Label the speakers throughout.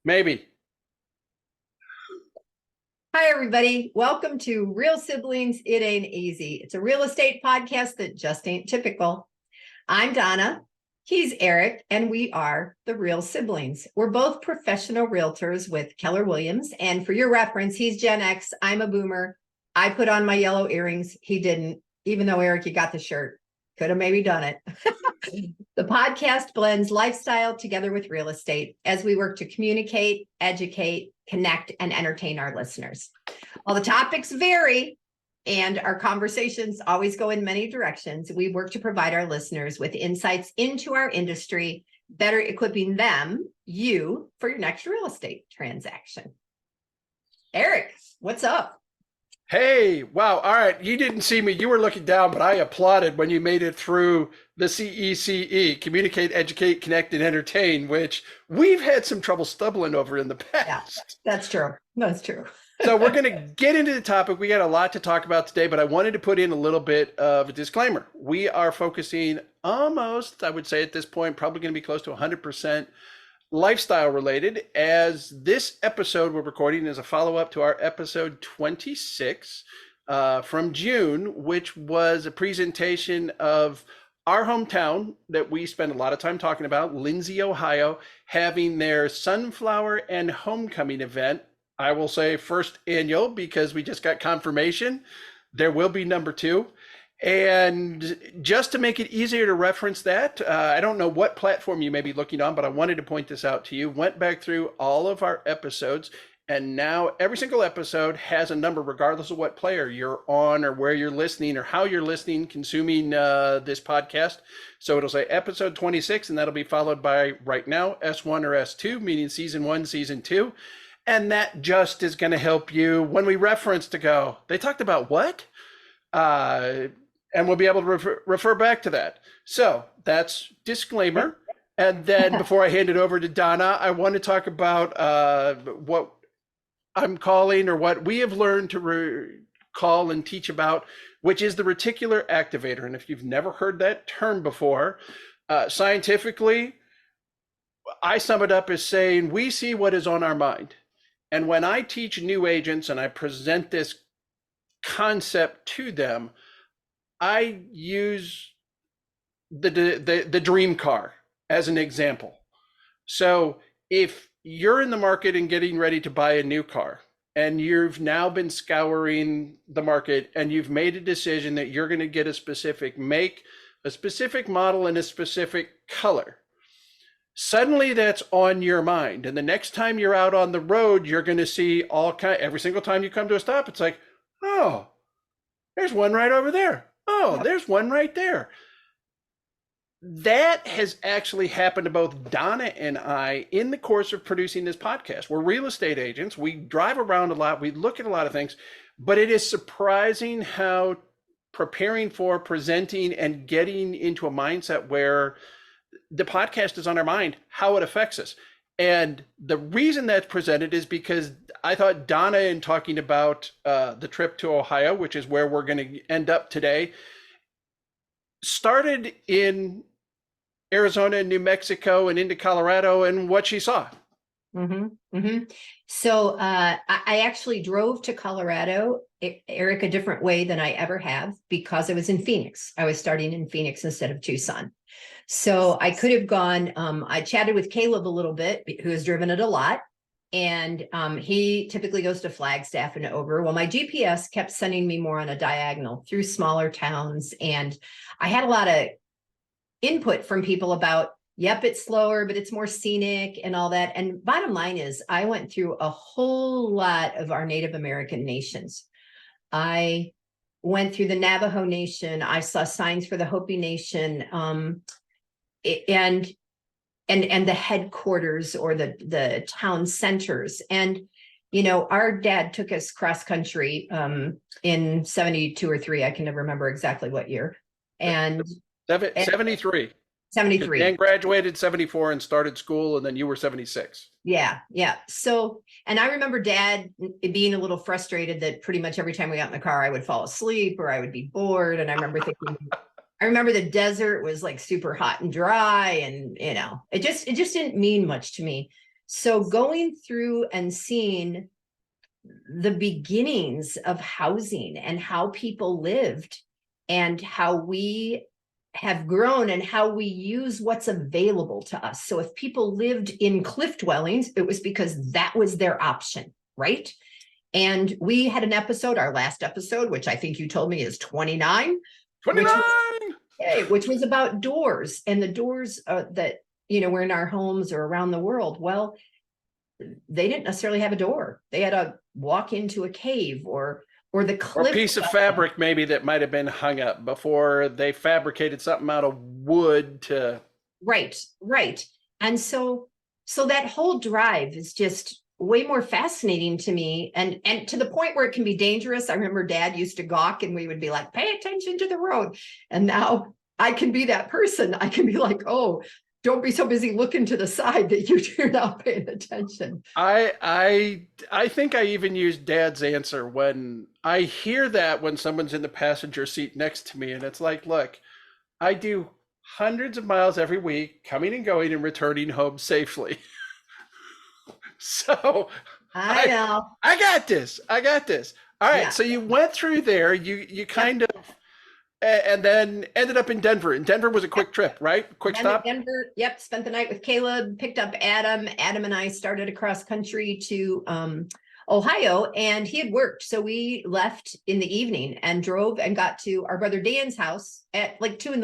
Speaker 1: Maybe.
Speaker 2: Hi, everybody. Welcome to Real Siblings, It Ain't Easy. It's a real estate podcast that just ain't typical. I'm Donna. He's Eric, and we are the Real Siblings. We're both professional realtors with Keller Williams. And for your reference, he's Gen X. I'm a boomer. I put on my yellow earrings. He didn't, even though Eric, you got the shirt. Could have maybe done it. The podcast blends lifestyle together with real estate as we work to communicate, educate, connect, and entertain our listeners. While the topics vary and our conversations always go in many directions, we work to provide our listeners with insights into our industry, better equipping them, you, for your next real estate transaction. Eric, what's up?
Speaker 1: Hey, wow. All right. You didn't see me. You were looking down, but I applauded when you made it through the CECE, communicate, educate, connect, and entertain, which we've had some trouble stumbling over in the past.
Speaker 2: Yeah, that's true. That's true.
Speaker 1: So we're going to get into the topic. We got a lot to talk about today, but I wanted to put in a little bit of a disclaimer. We are focusing almost, I would say at this point, probably going to be close to 100% lifestyle related, as this episode we're recording is a follow-up to our episode 26 from June, which was a presentation of our hometown that we spend a lot of time talking about, Lindsay, Ohio, having their Sunflower and Homecoming event. I will say first annual because we just got confirmation. There will be number 2. And just to make it easier to reference that, I don't know what platform you may be looking on, but I wanted to point this out to you. Went back through all of our episodes, and now every single episode has a number regardless of what player you're on or where you're listening or how you're listening, consuming this podcast. So it'll say episode 26, and that'll be followed by right now S1 or S2, meaning season 1, season 2. And that just is going to help you when we reference to go, they talked about what? And we'll be able to refer back to that. So that's disclaimer. And then before I hand it over to Donna, I want to talk about what I'm calling, or what we have learned to call and teach about, which is the reticular activator. And if you've never heard that term before, scientifically, I sum it up as saying we see what is on our mind. And when I teach new agents and I present this concept to them, I use the dream car as an example. So if you're in the market and getting ready to buy a new car, and you've now been scouring the market and you've made a decision that you're going to get a specific make, a specific model, and a specific color, suddenly that's on your mind. And the next time you're out on the road, you're going to see every single time you come to a stop, it's like, oh, there's one right over there. Oh, there's one right there. That has actually happened to both Donna and I in the course of producing this podcast. We're real estate agents. We drive around a lot. We look at a lot of things, but it is surprising how preparing for, presenting, and getting into a mindset where the podcast is on our mind, how it affects us. And the reason that's presented is because I thought Donna, in talking about the trip to Ohio, which is where we're going to end up today, started in Arizona and New Mexico and into Colorado and what she saw.
Speaker 2: So I actually drove to Colorado, Eric, a different way than I ever have, because I was in Phoenix. I was starting in Phoenix instead of Tucson. So I could have gone, I chatted with Caleb a little bit, who has driven it a lot. And he typically goes to Flagstaff and over. Well, my GPS kept sending me more on a diagonal through smaller towns. And I had a lot of input from people about, yep, it's slower, but it's more scenic and all that. And bottom line is, I went through a whole lot of our Native American nations. I went through the Navajo Nation. I saw signs for the Hopi Nation. And the headquarters or the town centers. And, you know, our dad took us cross country in 72 or 3. I can never remember exactly what year. And
Speaker 1: 73.
Speaker 2: 73.
Speaker 1: Dan graduated 74 and started school, and then you were 76.
Speaker 2: Yeah. So, and I remember Dad being a little frustrated that pretty much every time we got in the car, I would fall asleep or I would be bored. And I remember thinking, I remember the desert was like super hot and dry, and you know, it just didn't mean much to me. So going through and seeing the beginnings of housing and how people lived and how we have grown and how we use what's available to us. So if people lived in cliff dwellings, it was because that was their option, right? And we had an episode, our last episode, which I think you told me is 29,
Speaker 1: 29.
Speaker 2: which was about doors and the doors that, were in our homes or around the world. Well, they didn't necessarily have a door. They had to walk into a cave or the
Speaker 1: Or a
Speaker 2: cliff.
Speaker 1: piece of fabric maybe that might have been hung up before they fabricated something out of wood to.
Speaker 2: Right. And so that whole drive is just way more fascinating to me, and to the point where it can be dangerous. I remember Dad used to gawk and we would be like, pay attention to the road. And now I can be that person. I can be like, oh, don't be so busy looking to the side that you're not paying attention.
Speaker 1: I think I even used Dad's answer when I hear that when someone's in the passenger seat next to me, and it's like, look, I do hundreds of miles every week, coming and going and returning home safely. So
Speaker 2: I know.
Speaker 1: I got this. I got this. All right.
Speaker 2: Yeah.
Speaker 1: So you went through there. You kind of, and then ended up in Denver. And Denver was a quick trip, right? Quick stop.
Speaker 2: Denver. Yep. Spent the night with Caleb. Picked up Adam. Adam and I started across country to Ohio, and he had worked, so we left in the evening and drove and got to our brother Dan's house at like 2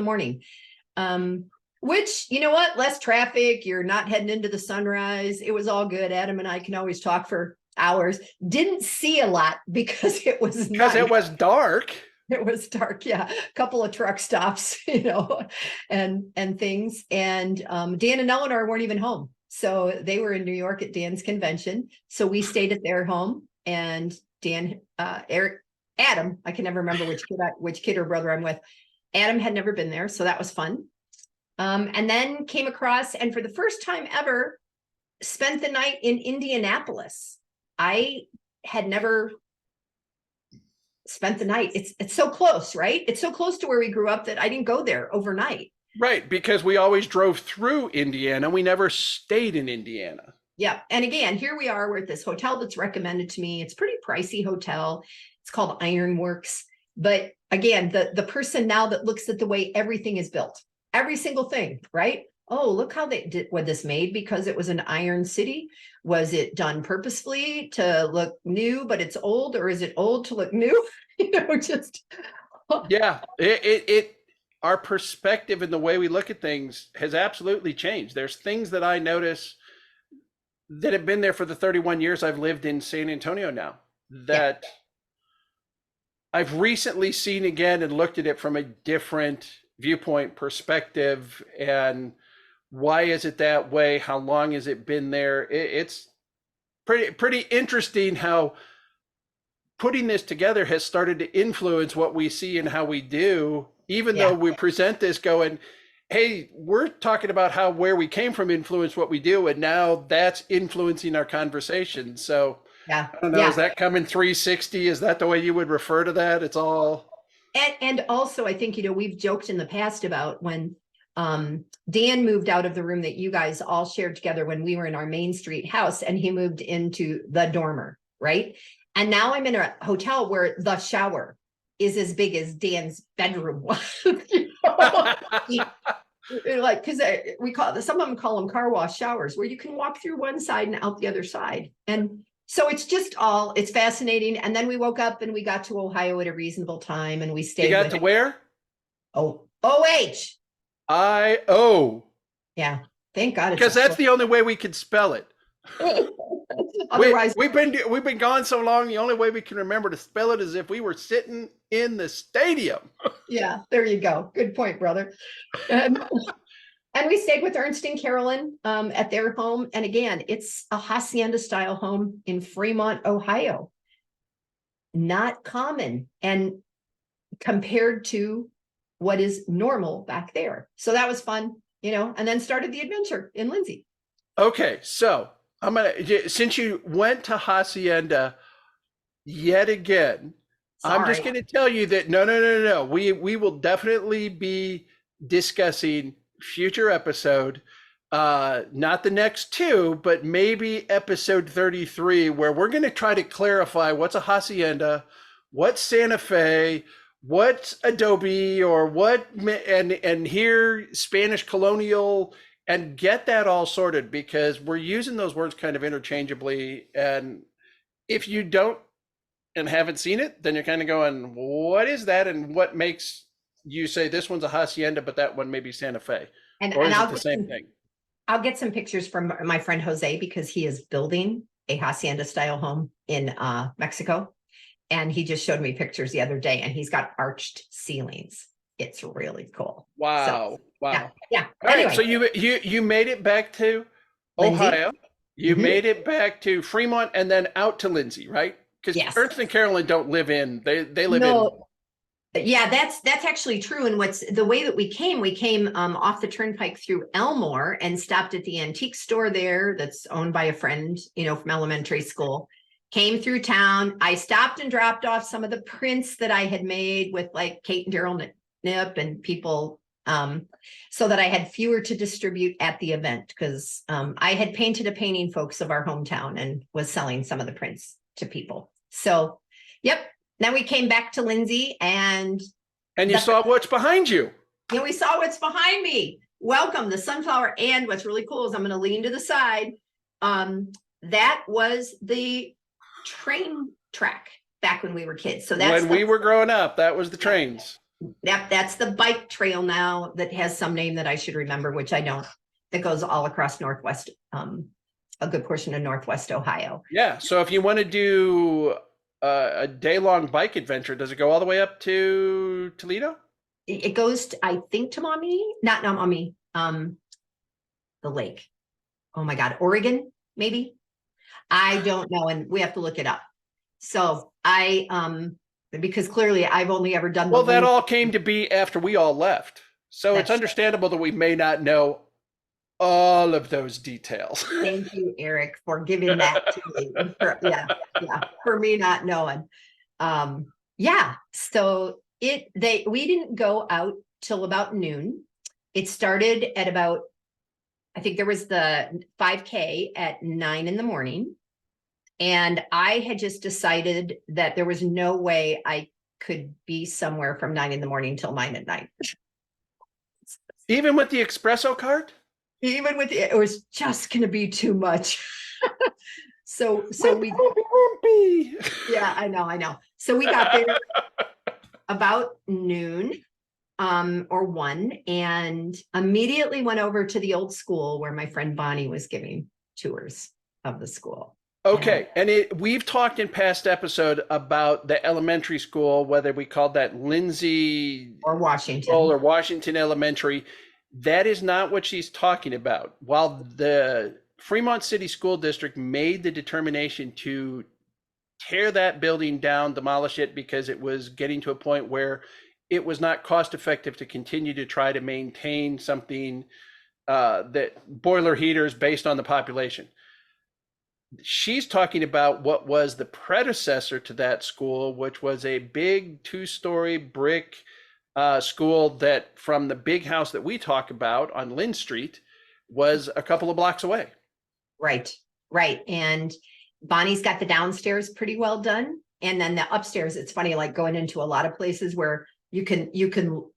Speaker 2: a.m. Which, you know what, less traffic, you're not heading into the sunrise. It was all good. Adam and I can always talk for hours. Didn't see a lot because it was
Speaker 1: Because it was dark.
Speaker 2: It was dark, yeah. A couple of truck stops, and things. And Dan and Eleanor weren't even home. So they were in New York at Dan's convention. So we stayed at their home, and Dan, Adam, I can never remember which kid or brother I'm with. Adam had never been there, so that was fun. And then came across, and for the first time ever, spent the night in Indianapolis. I had never spent the night. It's so close, right? It's so close to where we grew up that I didn't go there overnight.
Speaker 1: Right, because we always drove through Indiana. We never stayed in Indiana.
Speaker 2: Yeah. And again, here we are. We're at this hotel that's recommended to me. It's a pretty pricey hotel. It's called Ironworks. But again, the person now that looks at the way everything is built, every single thing, right? Oh, look how they did what this made, because it was an iron city. Was it done purposefully to look new, but it's old, or is it old to look new? Just.
Speaker 1: Yeah, our perspective and the way we look at things has absolutely changed. There's things that I notice that have been there for the 31 years I've lived in San Antonio now that I've recently seen again and looked at it from a different viewpoint perspective. And why is it that way? How long has it been there? It's pretty interesting how putting this together has started to influence what we see and how we do, even though we present this going, hey, we're talking about where we came from influenced what we do, and now that's influencing our conversation. So I don't know, is that coming 360? Is that the way you would refer to that? It's all.
Speaker 2: And also, I think, we've joked in the past about when Dan moved out of the room that you guys all shared together when we were in our Main Street house, and he moved into the dormer, right? And now I'm in a hotel where the shower is as big as Dan's bedroom was. Like, because some of them call them car wash showers, where you can walk through one side and out the other side. And so it's fascinating. And then we woke up and we got to Ohio at a reasonable time, and we stayed.
Speaker 1: You got to where?
Speaker 2: O-H.
Speaker 1: I-O.
Speaker 2: Yeah. Thank God.
Speaker 1: Because that's the only way we can spell it. Otherwise, we've been gone so long. The only way we can remember to spell it is if we were sitting in the stadium.
Speaker 2: Yeah, there you go. Good point, brother. And we stayed with Ernst and Carolyn at their home. And again, it's a hacienda style home in Fremont, Ohio. Not common, and compared to what is normal back there. So that was fun, and then started the adventure in Lindsay.
Speaker 1: Okay, so since you went to hacienda yet again, sorry. I'm just going to tell you that no. We will definitely be discussing future episode not the next two, but maybe episode 33, where we're going to try to clarify what's a hacienda, what's Santa Fe, what's adobe, or what, and here Spanish colonial, and get that all sorted, because we're using those words kind of interchangeably. And if you don't and haven't seen it, then you're kind of going, what is that? And what makes you say this one's a hacienda, but that one may be Santa Fe? Or is it the same thing?
Speaker 2: I'll get some pictures from my friend Jose, because he is building a hacienda style home in Mexico. And he just showed me pictures the other day, and he's got arched ceilings. It's really cool.
Speaker 1: Wow.
Speaker 2: So,
Speaker 1: wow.
Speaker 2: Yeah.
Speaker 1: All
Speaker 2: anyway.
Speaker 1: right. So you made it back to
Speaker 2: Lindsay?
Speaker 1: Ohio. You made it back to Fremont and then out to Lindsay, right? Because
Speaker 2: Yes.
Speaker 1: Ernst and Carolyn don't live in, they live in.
Speaker 2: Yeah, that's actually true. And what's the way that we came off the turnpike through Elmore and stopped at the antique store there that's owned by a friend, from elementary school. Came through town. I stopped and dropped off some of the prints that I had made with like Kate and Daryl Nip and people, so that I had fewer to distribute at the event, because I had painted a painting, folks, of our hometown, and was selling some of the prints to people. So, yep. Then we came back to Lindsay, and
Speaker 1: you saw what's behind you.
Speaker 2: Yeah, we saw what's behind me. Welcome, the sunflower. And what's really cool is I'm going to lean to the side. That was the train track back when we were kids. So that's
Speaker 1: when we were growing up, that was the trains.
Speaker 2: That's the bike trail now that has some name that I should remember, which I don't, that goes all across Northwest, a good portion of Northwest Ohio.
Speaker 1: Yeah. So if you want to do a day-long bike adventure, does it go all the way up to Toledo?
Speaker 2: It goes to, I think, to not Maumee, the lake. Oh my God, Oregon, maybe. I don't know, and we have to look it up. So because clearly I've only ever done.
Speaker 1: Well, that all came to be after we all left, so it's understandable that we may not know all of those details.
Speaker 2: Thank you, Eric, for giving that to me. For me not knowing. So we didn't go out till about noon. It started at about, I think there was the 5K at 9 in the morning. And I had just decided that there was no way I could be somewhere from 9 in the morning till 9 at night.
Speaker 1: Even with the espresso cart?
Speaker 2: Even with it was just going to be too much. So we, yeah, I know. So we got there about noon, or 1, and immediately went over to the old school where my friend Bonnie was giving tours of the school.
Speaker 1: Okay. And we've talked in past episode about the elementary school, whether we called that Lindsay
Speaker 2: or Washington
Speaker 1: or Washington Elementary. That is not what she's talking about. While the Fremont City School District made the determination to tear that building down, demolish it, because it was getting to a point where it was not cost effective to continue to try to maintain something that boiler heaters based on the population. She's talking about what was the predecessor to that school, which was a big 2-story brick school that, from the big house that we talk about on Lynn Street, was a couple of blocks away. Right.
Speaker 2: And Bonnie's got the downstairs pretty well done. And then the upstairs, it's funny, like going into a lot of places where you can,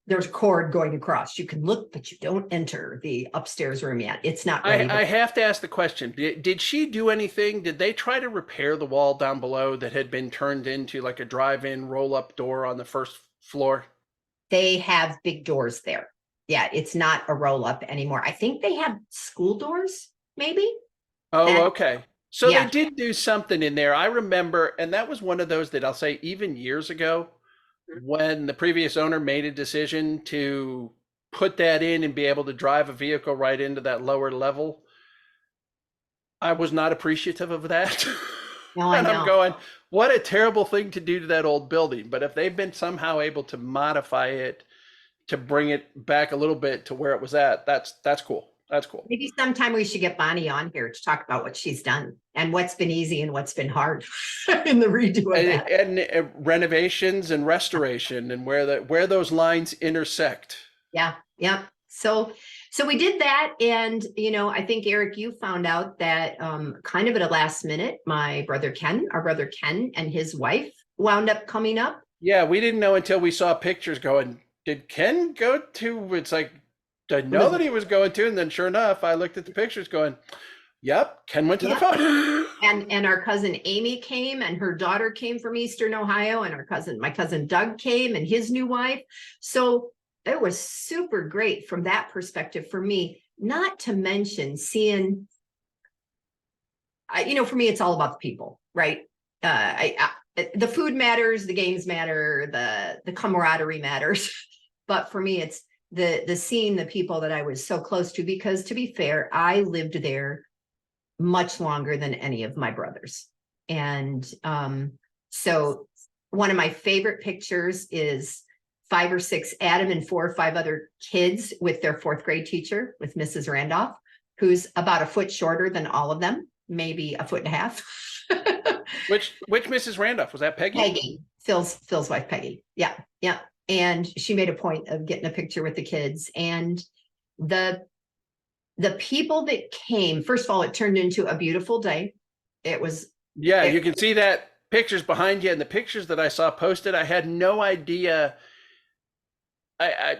Speaker 2: there's a cord going across. You can look, but you don't enter the upstairs room yet. It's not ready.
Speaker 1: I have to ask the question. Did she do anything? Did they try to repair the wall down below that had been turned into like a drive-in roll-up door on the first floor?
Speaker 2: They have big doors there. Yeah, it's not a roll-up anymore. I think they have school doors, maybe.
Speaker 1: Oh, okay. So they did do something in there. I remember, and that was one of those that I'll say even years ago, when the previous owner made a decision to put that in and be able to drive a vehicle right into that lower level, I was not appreciative of that.
Speaker 2: No, I know.
Speaker 1: I'm going, what a terrible thing to do to that old building. But if they've been somehow able to modify it to bring it back a little bit to where it was at, that's cool. That's cool.
Speaker 2: Maybe sometime we should get Bonnie on here to talk about what she's done and what's been easy and what's been hard in the redo of that.
Speaker 1: And renovations and restoration and where those lines intersect.
Speaker 2: Yeah. So we did that. And, I think, Eric, you found out that kind of at a last minute, our brother Ken and his wife wound up coming up.
Speaker 1: Yeah, we didn't know until we saw pictures going, did Ken go to, it's like, I
Speaker 2: It
Speaker 1: know
Speaker 2: was,
Speaker 1: that he was going to, and then sure enough, I looked at the pictures going, yep, Ken went to the
Speaker 2: yeah.
Speaker 1: phone.
Speaker 2: And our cousin Amy came, and her daughter came from Eastern Ohio, and my cousin Doug came and his new wife. So it was super great from that perspective for me, not to mention seeing, for me, it's all about the people, right? The food matters, the games matter, the camaraderie matters. But for me, it's the seeing the people that I was so close to, because to be fair, I lived there much longer than any of my brothers. And so one of my favorite pictures is 5 or 6, Adam and 4 or 5 other kids with their 4th grade teacher, with Mrs. Randolph, who's about a foot shorter than all of them, maybe a foot and a half.
Speaker 1: Which Mrs. Randolph? Was that Peggy?
Speaker 2: Peggy, Phil's wife, Peggy. Yeah, yeah. And she made a point of getting a picture with the kids. And the people that came, first of all, it turned into a beautiful day.
Speaker 1: Yeah, you can see that pictures behind you, and the pictures that I saw posted, I had no idea. I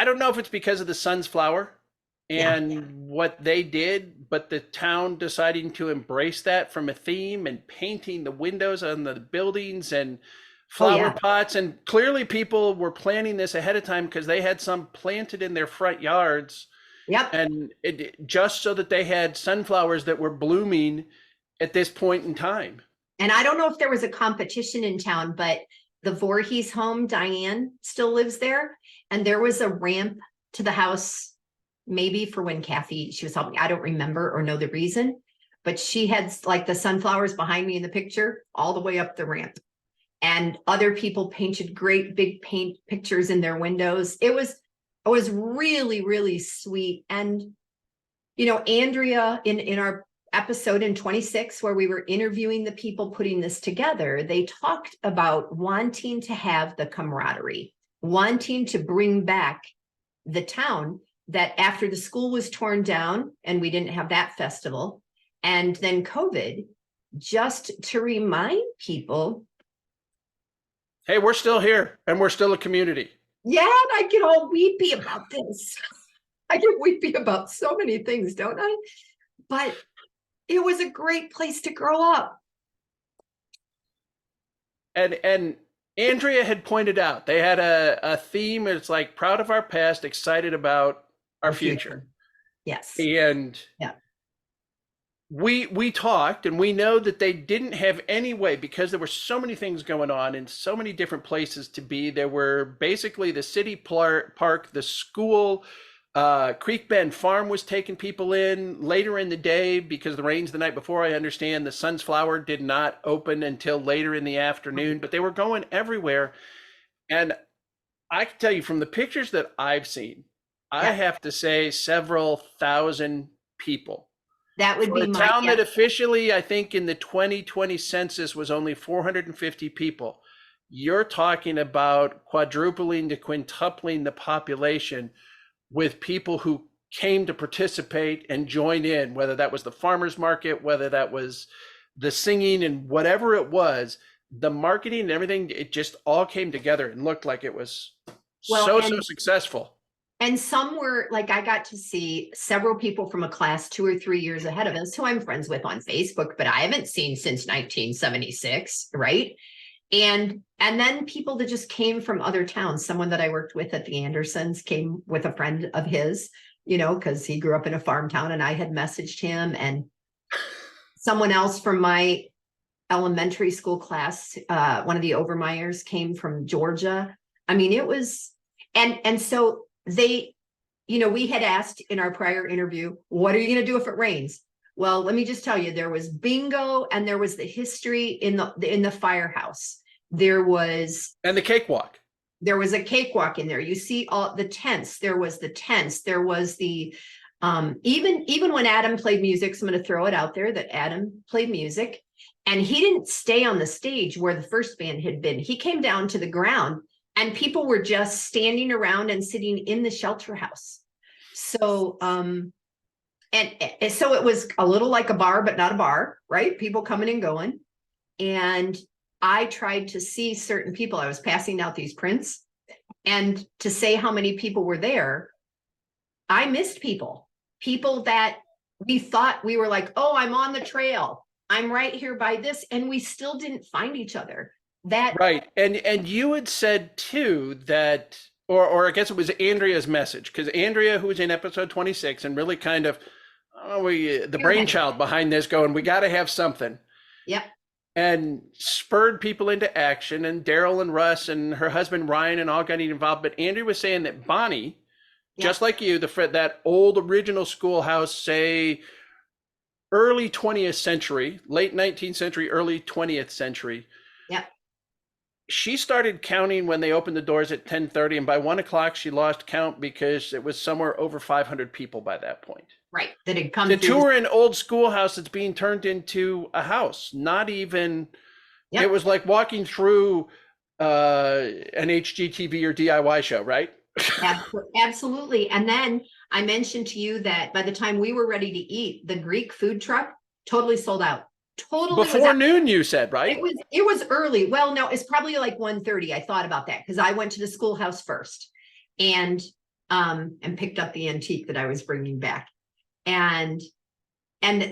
Speaker 1: don't know if it's because of the sun's flower and what they did, but the town deciding to embrace that from a theme and painting the windows on the buildings and flower pots. And clearly people were planning this ahead of time, because they had some planted in their front yards.
Speaker 2: Yep.
Speaker 1: And just so that they had sunflowers that were blooming at this point in time.
Speaker 2: And I don't know if there was a competition in town, but the Voorhees home, Diane still lives there. And there was a ramp to the house, maybe for when she was helping. I don't remember or know the reason, but she had like the sunflowers behind me in the picture all the way up the ramp. And other people painted great big paint pictures in their windows. It was really, really sweet. And, Andrea, in our episode in 26, where we were interviewing the people putting this together, they talked about wanting to have the camaraderie, wanting to bring back the town, that after the school was torn down and we didn't have that festival, and then COVID, just to remind people,
Speaker 1: hey, we're still here and we're still a community.
Speaker 2: Yeah, and I get all weepy about this. I get weepy about so many things, don't I? But it was a great place to grow up.
Speaker 1: And Andrea had pointed out, they had a theme. It's like, proud of our past, excited about our future.
Speaker 2: Yes.
Speaker 1: And we talked, and we know that they didn't have any way, because there were so many things going on in so many different places to be. There were basically the city park, the school, Creek Bend Farm was taking people in later in the day because of the rains the night before. I understand the Sun's Flower did not open until later in the afternoon, but they were going everywhere. And I can tell you from the pictures that I've seen, I have to say several thousand people.
Speaker 2: That would be
Speaker 1: a town that officially, I think, in the 2020 census was only 450 people. You're talking about quadrupling to quintupling the population, with people who came to participate and join in, whether that was the farmers market, whether that was the singing, and whatever it was, the marketing and everything, it just all came together and looked like it was so successful.
Speaker 2: And some were like, I got to see several people from a class 2 or 3 years ahead of us, who I'm friends with on Facebook, but I haven't seen since 1976, right? And then people that just came from other towns. Someone that I worked with at the Andersons came with a friend of his, because he grew up in a farm town, and I had messaged him. And someone else from my elementary school class, one of the Overmeyers, came from Georgia. I mean, it was, and so they, we had asked in our prior interview, what are you going to do if it rains? Well, let me just tell you, there was bingo, and there was the history in the firehouse. There was,
Speaker 1: and the cakewalk.
Speaker 2: There was a cakewalk in there. You see all the tents. There was the tents. There was the even when Adam played music. So I'm going to throw it out there that Adam played music, and he didn't stay on the stage where the first band had been. He came down to the ground and people were just standing around and sitting in the shelter house. So, and so it was a little like a bar, but not a bar, right? People coming and going. And I tried to see certain people. I was passing out these prints, and to say how many people were there, I missed people that we thought we were like, oh, I'm on the trail. I'm right here by this. And we still didn't find each other. That
Speaker 1: Right. And you had said too that, or I guess it was Andrea's message, because Andrea, who was in episode 26 and really kind of, the brainchild behind this, going, we got to have something.
Speaker 2: Yep.
Speaker 1: And spurred people into action. And Daryl and Russ and her husband Ryan and all got involved. But Andrea was saying that Bonnie, just like you, that old original schoolhouse, say early 20th century, late 19th century, early 20th century.
Speaker 2: Yeah.
Speaker 1: She started counting when they opened the doors at 10:30, and by 1 o'clock she lost count because it was somewhere over 500 people by that point.
Speaker 2: Right. That had come
Speaker 1: to
Speaker 2: through.
Speaker 1: tour an old schoolhouse that's being turned into a house. Not even, It was like walking through an HGTV or DIY show, right?
Speaker 2: Absolutely. And then I mentioned to you that by the time we were ready to eat, the Greek food truck totally sold out. Totally
Speaker 1: before noon, you said, right?
Speaker 2: It was early. Well, no, it's probably like 1:30. I thought about that because I went to the schoolhouse first and picked up the antique that I was bringing back. And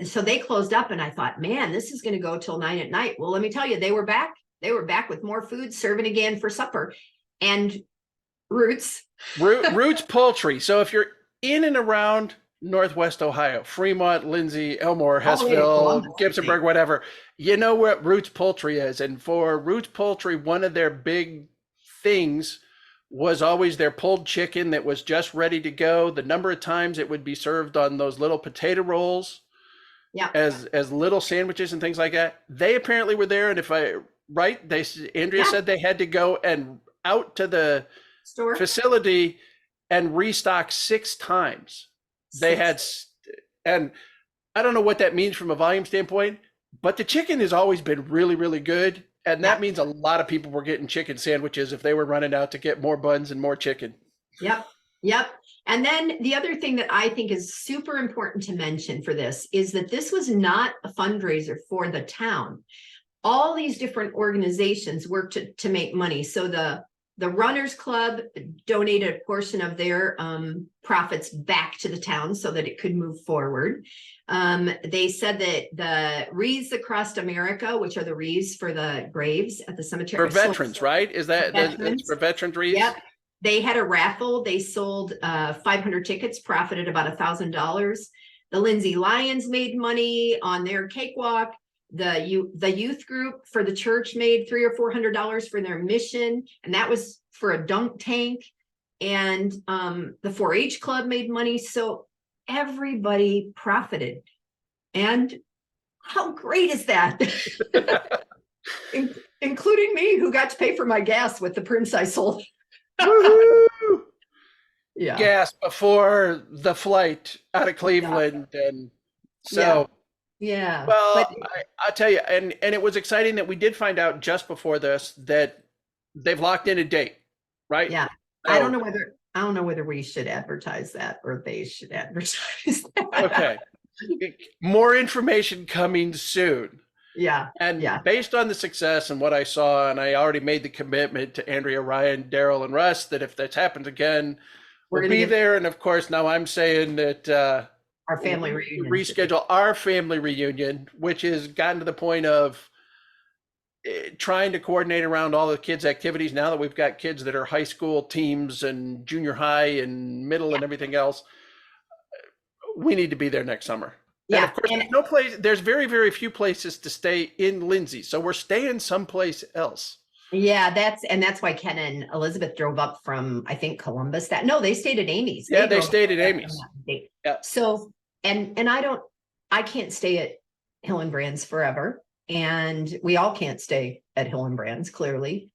Speaker 2: so they closed up, and I thought, man, this is going to go till 9 p.m. Well, let me tell you, they were back. They were back with more food, serving again for supper. And Roots
Speaker 1: Poultry. So if you're in and around Northwest Ohio, Fremont, Lindsay, Elmore, Hessville, Gibsonburg, whatever, you know what Roots Poultry is. And for Roots Poultry, one of their big things was always their pulled chicken that was just ready to go. The number of times it would be served on those little potato rolls, as little sandwiches and things like that. They apparently were there, and Andrea said they had to go and out to the store facility and restock 6 times. They had, and I don't know what that means from a volume standpoint, but the chicken has always been really, really good. And that means a lot of people were getting chicken sandwiches if they were running out to get more buns and more chicken. Yep.
Speaker 2: And then the other thing that I think is super important to mention for this is that this was not a fundraiser for the town. All these different organizations worked to make money. So the Runners Club donated a portion of their profits back to the town so that it could move forward. They said that the wreaths across America, which are the wreaths for the graves at the cemetery.
Speaker 1: For veterans, right? Is that that's for veterans wreaths?
Speaker 2: Yep. They had a raffle. They sold 500 tickets, profited about $1,000. The Lindsay Lions made money on their cakewalk. The youth group for the church made $300 or $400 for their mission, and that was for a dunk tank. And the 4-H club made money, so everybody profited. And how great is that? Including me, who got to pay for my gas with the prints I sold.
Speaker 1: Woohoo! Yeah, gas before the flight out of Cleveland, and so.
Speaker 2: Yeah.
Speaker 1: Well, I'll tell you, and it was exciting that we did find out just before this that they've locked in a date, right?
Speaker 2: Yeah. So, I don't know whether we should advertise that or they should advertise that.
Speaker 1: Okay. More information coming soon.
Speaker 2: Yeah.
Speaker 1: And based on the success and what I saw, and I already made the commitment to Andrea, Ryan, Daryl, and Russ that if that happens again, we'll be there. And of course, now I'm saying that
Speaker 2: our family reunion.
Speaker 1: Reschedule our family reunion, which has gotten to the point of trying to coordinate around all the kids' activities now that we've got kids that are high school teams and junior high and middle and everything else. We need to be there next summer. Yeah. And of course, there's very, very few places to stay in Lindsay. So we're staying someplace else.
Speaker 2: Yeah, that's why Ken and Elizabeth drove up from, I think, Columbus. They stayed at Amy's.
Speaker 1: They stayed at Amy's.
Speaker 2: Yeah. So, and I can't stay at Hillenbrand's forever. And we all can't stay at Hillenbrand's, clearly.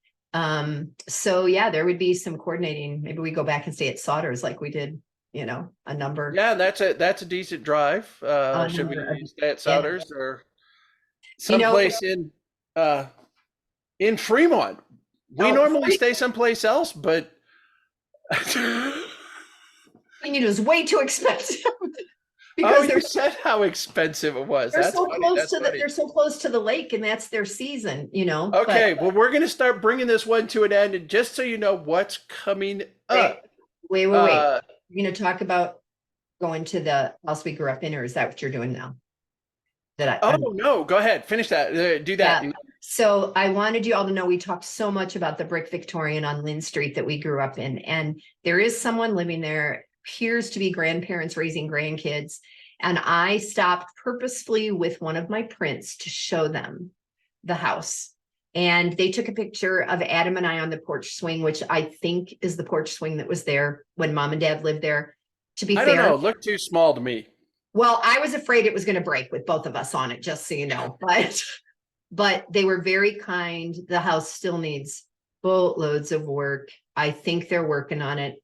Speaker 2: So yeah, there would be some coordinating. Maybe we go back and stay at Sauter's like we did, a number.
Speaker 1: Yeah, that's a decent drive. Should we stay at Sauter's or someplace in Fremont? We
Speaker 2: Oh,
Speaker 1: normally stay someplace else, but
Speaker 2: it was way too expensive
Speaker 1: oh,
Speaker 2: because
Speaker 1: you said how expensive it was.
Speaker 2: they're
Speaker 1: That's
Speaker 2: so
Speaker 1: funny.
Speaker 2: close
Speaker 1: That's
Speaker 2: to the
Speaker 1: funny.
Speaker 2: they're so close to the lake, and that's their season, But
Speaker 1: Okay, well, we're going to start bringing this one to an end. And just so you know what's coming
Speaker 2: wait,
Speaker 1: up.
Speaker 2: wait.
Speaker 1: Uh,
Speaker 2: You're going to talk about going to the house we grew up in, or is that what you're doing now? That
Speaker 1: oh,
Speaker 2: I'm
Speaker 1: no, go ahead. Finish that. Do that.
Speaker 2: Yeah. So I wanted you all to know we talked so much about the brick Victorian on Lynn Street that we grew up in. And there is someone living there, appears to be grandparents raising grandkids. And I stopped purposefully with one of my prints to show them the house. And they took a picture of Adam and I on the porch swing, which I think is the porch swing that was there when mom and dad lived there. To be
Speaker 1: I don't
Speaker 2: fair,
Speaker 1: know. Look too small to me.
Speaker 2: well, I was afraid it was going to break with both of us on it, just so you know. But they were very kind. The house still needs boatloads of work. I think they're working on it.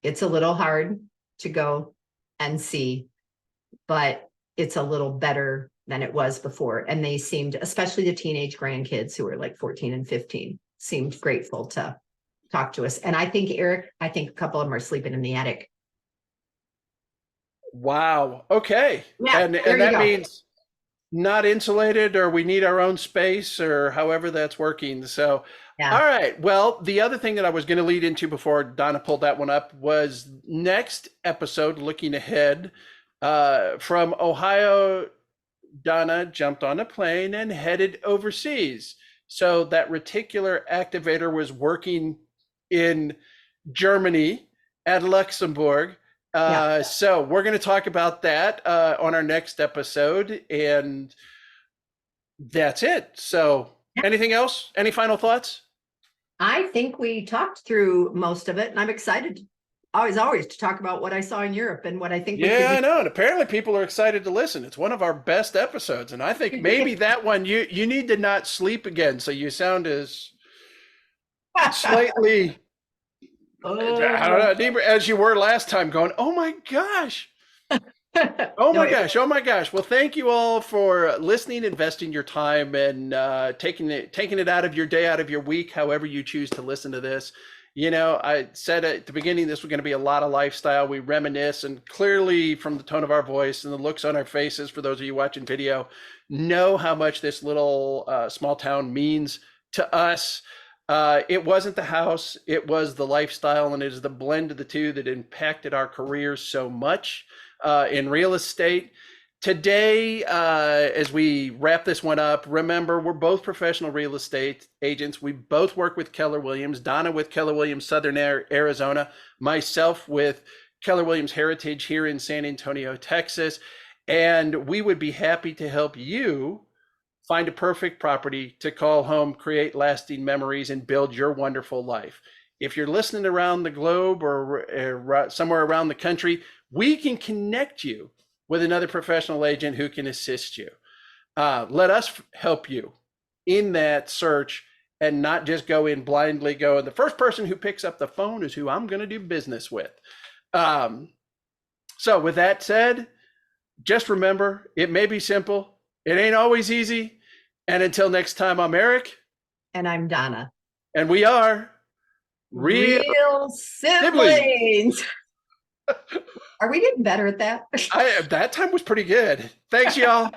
Speaker 2: It's a little hard to go and see, but it's a little better than it was before. And they seemed, especially the teenage grandkids who were like 14 and 15, seemed grateful to talk to us. And I think, Eric, I think a couple of them are sleeping in the attic.
Speaker 1: Wow. Okay.
Speaker 2: Yeah,
Speaker 1: And
Speaker 2: there you
Speaker 1: that
Speaker 2: go.
Speaker 1: means not insulated, or we need our own space, or however that's working. So,
Speaker 2: Yeah.
Speaker 1: all right. Well, the other thing that I was going to lead into before Donna pulled that one up was next episode, looking ahead, from Ohio, Donna jumped on a plane and headed overseas. So that reticular activator was working in Germany at Luxembourg.
Speaker 2: Yeah.
Speaker 1: So we're going to talk about that on our next episode, and that's it. So, anything else? Any final thoughts?
Speaker 2: I think we talked through most of it, and I'm excited always to talk about what I saw in Europe and what I think we
Speaker 1: Yeah,
Speaker 2: could
Speaker 1: I know. And apparently people are excited to listen. It's one of our best episodes. And I think maybe that one you need to not sleep again. So you sound as slightly, I don't
Speaker 2: Oh.
Speaker 1: know, deeper as you were last time, going, oh my gosh. Oh
Speaker 2: No,
Speaker 1: my gosh. Oh my gosh. Well, thank you all for listening, investing your time, and taking it out of your day, out of your week, however you choose to listen to this. I said at the beginning this was going to be a lot of lifestyle. We reminisce, and clearly from the tone of our voice and the looks on our faces, for those of you watching video, know how much this little small town means to us. It wasn't the house, it was the lifestyle, and it is the blend of the two that impacted our careers so much in real estate. Today, as we wrap this one up, remember, we're both professional real estate agents. We both work with Keller Williams, Donna with Keller Williams Southern Arizona, myself with Keller Williams Heritage here in San Antonio, Texas. And we would be happy to help you find a perfect property to call home, create lasting memories, and build your wonderful life. If you're listening around the globe or somewhere around the country, we can connect you with another professional agent who can assist you. Let us help you in that search, and not just go in blindly going, the first person who picks up the phone is who I'm going to do business with. So with that said, just remember, it may be simple. It ain't always easy. And until next time, I'm Eric.
Speaker 2: and I'm Donna.
Speaker 1: And we are
Speaker 2: Real siblings. Are we getting better at that?
Speaker 1: That time was pretty good. Thanks, y'all.